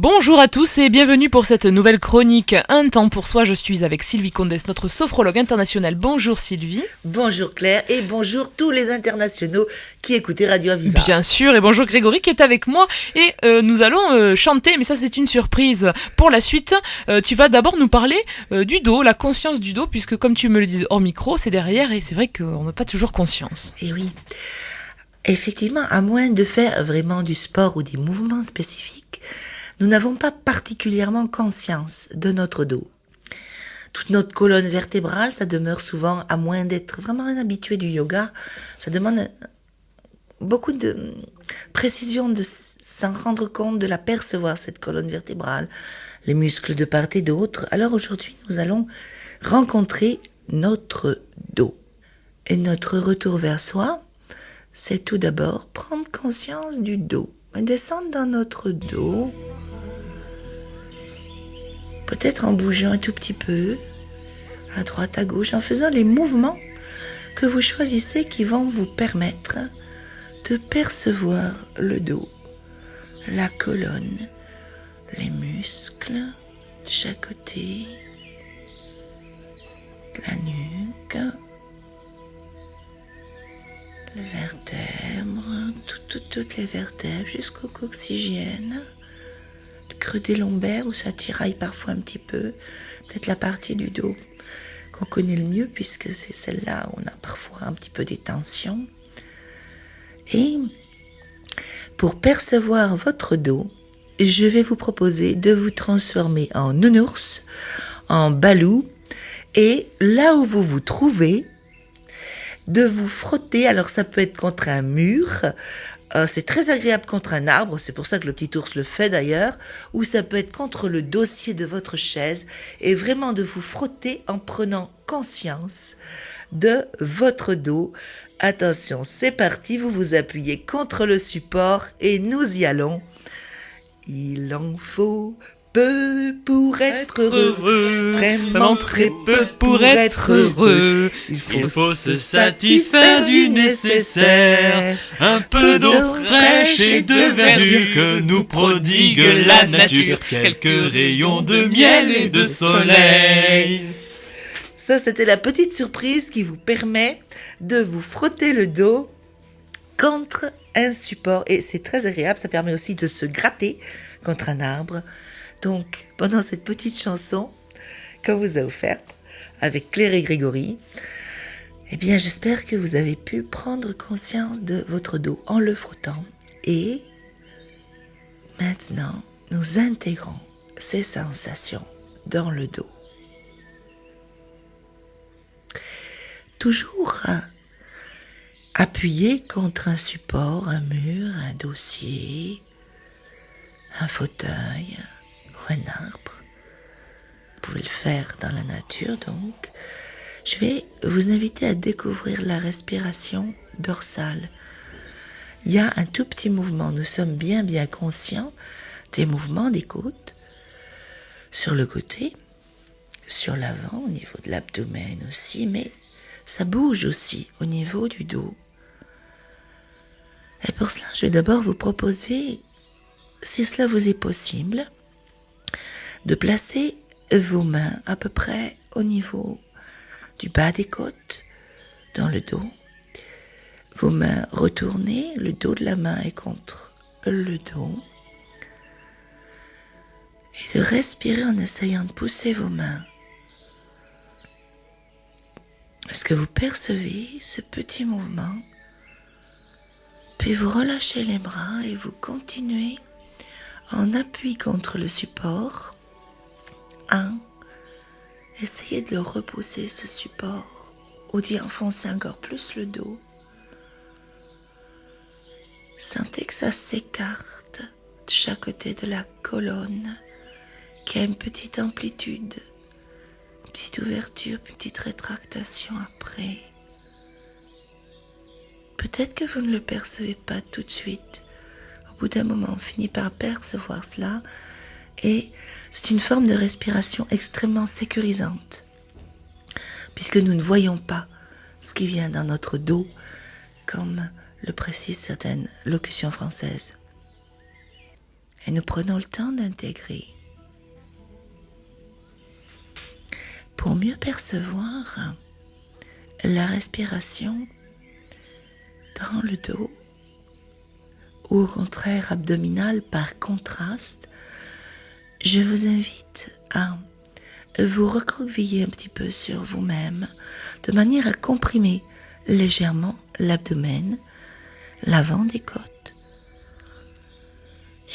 Bonjour à tous et bienvenue pour cette nouvelle chronique Un temps pour soi. Je suis avec Sylvie Condes, notre sophrologue internationale. Bonjour Sylvie. Bonjour Claire et bonjour tous les internationaux qui écoutaient Radio Aviva. Bien sûr, et bonjour Grégory qui est avec moi. Et nous allons chanter, mais ça c'est une surprise. Pour la suite, tu vas d'abord nous parler du dos, la conscience du dos, puisque comme tu me le dis hors micro, c'est derrière et c'est vrai qu'on n'a pas toujours conscience. Et oui, effectivement, à moins de faire vraiment du sport ou des mouvements spécifiques, nous n'avons pas particulièrement conscience de notre dos. Toute notre colonne vertébrale, ça demeure souvent, à moins d'être vraiment un habitué du yoga, ça demande beaucoup de précision de s'en rendre compte, de la percevoir, cette colonne vertébrale, les muscles de part et d'autre. Alors aujourd'hui, nous allons rencontrer notre dos. Et notre retour vers soi, c'est tout d'abord prendre conscience du dos. Descendre dans notre dos, peut-être en bougeant un tout petit peu, à droite, à gauche, en faisant les mouvements que vous choisissez qui vont vous permettre de percevoir le dos, la colonne, les muscles de chaque côté, la nuque, les vertèbres, toutes les vertèbres jusqu'au coccygienne, le creux des lombaires où ça tiraille parfois un petit peu, peut-être la partie du dos qu'on connaît le mieux puisque c'est celle-là où on a parfois un petit peu des tensions. Et pour percevoir votre dos, je vais vous proposer de vous transformer en nounours, en balou, et là où vous vous trouvez, de vous frotter. Alors ça peut être contre un mur, c'est très agréable contre un arbre, c'est pour ça que le petit ours le fait d'ailleurs, ou ça peut être contre le dossier de votre chaise, et vraiment de vous frotter en prenant conscience de votre dos. Attention, c'est parti, vous vous appuyez contre le support et nous y allons. Il en faut peu pour être heureux, vraiment très peu pour être heureux. Il faut se satisfaire du nécessaire, un peu d'eau fraîche et de verdure que nous prodigue la nature, quelques rayons de miel et de soleil. Ça, c'était la petite surprise qui vous permet de vous frotter le dos contre un support. Et c'est très agréable, ça permet aussi de se gratter contre un arbre. Donc, pendant cette petite chanson qu'on vous a offerte avec Claire et Grégory, eh bien, j'espère que vous avez pu prendre conscience de votre dos en le frottant. Et maintenant, nous intégrons ces sensations dans le dos. Toujours appuyé contre un support, un mur, un dossier, un fauteuil ou un arbre. Vous pouvez le faire dans la nature donc. Je vais vous inviter à découvrir la respiration dorsale. Il y a un tout petit mouvement, nous sommes bien conscients des mouvements des côtes, sur le côté, sur l'avant, au niveau de l'abdomen aussi, mais ça bouge aussi au niveau du dos. Et pour cela, je vais d'abord vous proposer, si cela vous est possible, de placer vos mains à peu près au niveau du bas des côtes, dans le dos. Vos mains retournées, le dos de la main est contre le dos. Et de respirer en essayant de pousser vos mains. Est-ce que vous percevez ce petit mouvement? Puis vous relâchez les bras et vous continuez en appui contre le support. Essayez de le repousser ce support ou d'y enfoncer encore plus le dos. Sentez que ça s'écarte de chaque côté de la colonne, qui a une petite amplitude, une petite ouverture, puis une petite rétractation après. Peut-être que vous ne le percevez pas tout de suite. Au bout d'un moment, on finit par percevoir cela et c'est une forme de respiration extrêmement sécurisante puisque nous ne voyons pas ce qui vient dans notre dos comme le précisent certaines locutions françaises. Et nous prenons le temps d'intégrer. Pour mieux percevoir la respiration dans le dos, ou au contraire abdominale par contraste, je vous invite à vous recroqueviller un petit peu sur vous-même, de manière à comprimer légèrement l'abdomen, l'avant des côtes.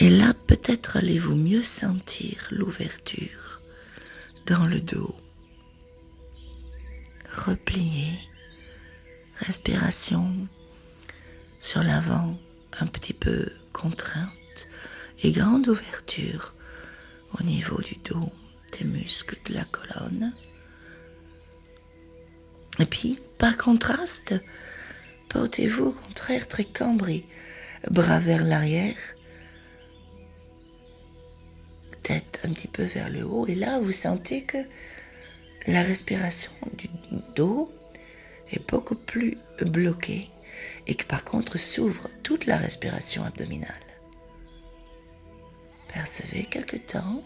Et là, peut-être allez-vous mieux sentir l'ouverture dans le dos. Repliez, respiration sur l'avant un petit peu contrainte et grande ouverture au niveau du dos, des muscles de la colonne. Et puis, par contraste, portez-vous au contraire très cambré, bras vers l'arrière, tête un petit peu vers le haut, et là vous sentez que la respiration du dos est beaucoup plus bloquée et que par contre s'ouvre toute la respiration abdominale. Percevez quelque temps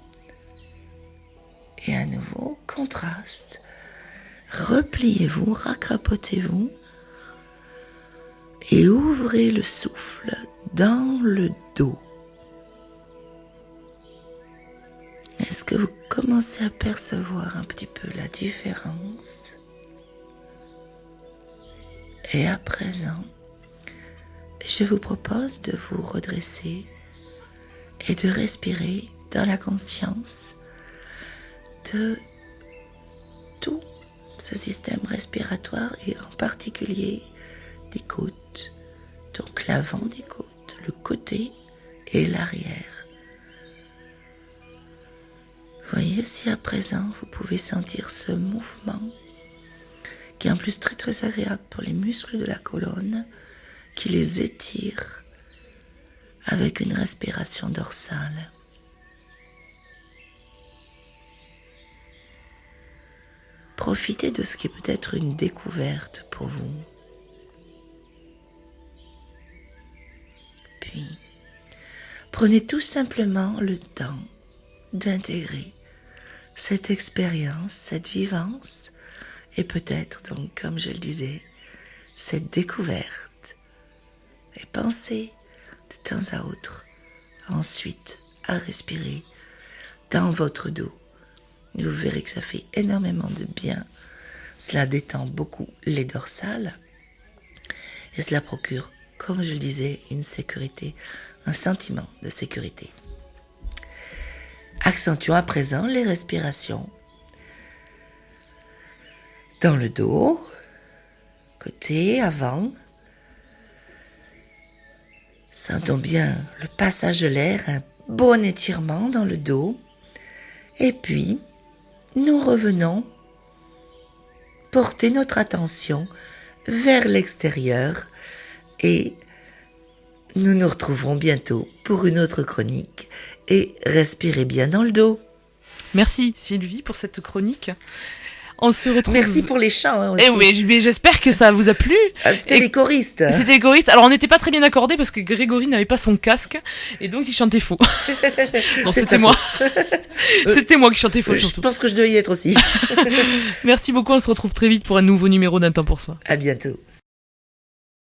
et à nouveau contraste. Repliez-vous, racrapotez-vous et ouvrez le souffle dans le dos. Est-ce que vous commencez à percevoir un petit peu la différence? Et à présent, je vous propose de vous redresser et de respirer dans la conscience de tout ce système respiratoire et en particulier des côtes, donc l'avant des côtes, le côté et l'arrière. Voyez si à présent vous pouvez sentir ce mouvement qui est en plus très très agréable pour les muscles de la colonne, qui les étire avec une respiration dorsale. Profitez de ce qui est peut-être une découverte pour vous. Puis, prenez tout simplement le temps d'intégrer cette expérience, cette vivance, et peut-être, donc, comme je le disais, cette découverte. Et pensez de temps à autre, ensuite, à respirer dans votre dos. Vous verrez que ça fait énormément de bien. Cela détend beaucoup les dorsales. Et cela procure, comme je le disais, une sécurité, un sentiment de sécurité. Accentuons à présent les respirations. Dans le dos, côté, avant. Sentons bien le passage de l'air, un bon étirement dans le dos. Et puis, nous revenons porter notre attention vers l'extérieur et nous nous retrouverons bientôt pour une autre chronique et respirez bien dans le dos. Merci Sylvie pour cette chronique. On se retrouve... Merci pour les chants aussi. Eh oui, mais j'espère que ça vous a plu. C'était les choristes. C'était les choristes. Alors on n'était pas très bien accordés parce que Grégory n'avait pas son casque et donc il chantait faux. Non, c'était moi. C'était moi qui chantais faux surtout. Je pense que je devais y être aussi. Merci beaucoup, on se retrouve très vite pour un nouveau numéro d'Un temps pour soi. À bientôt.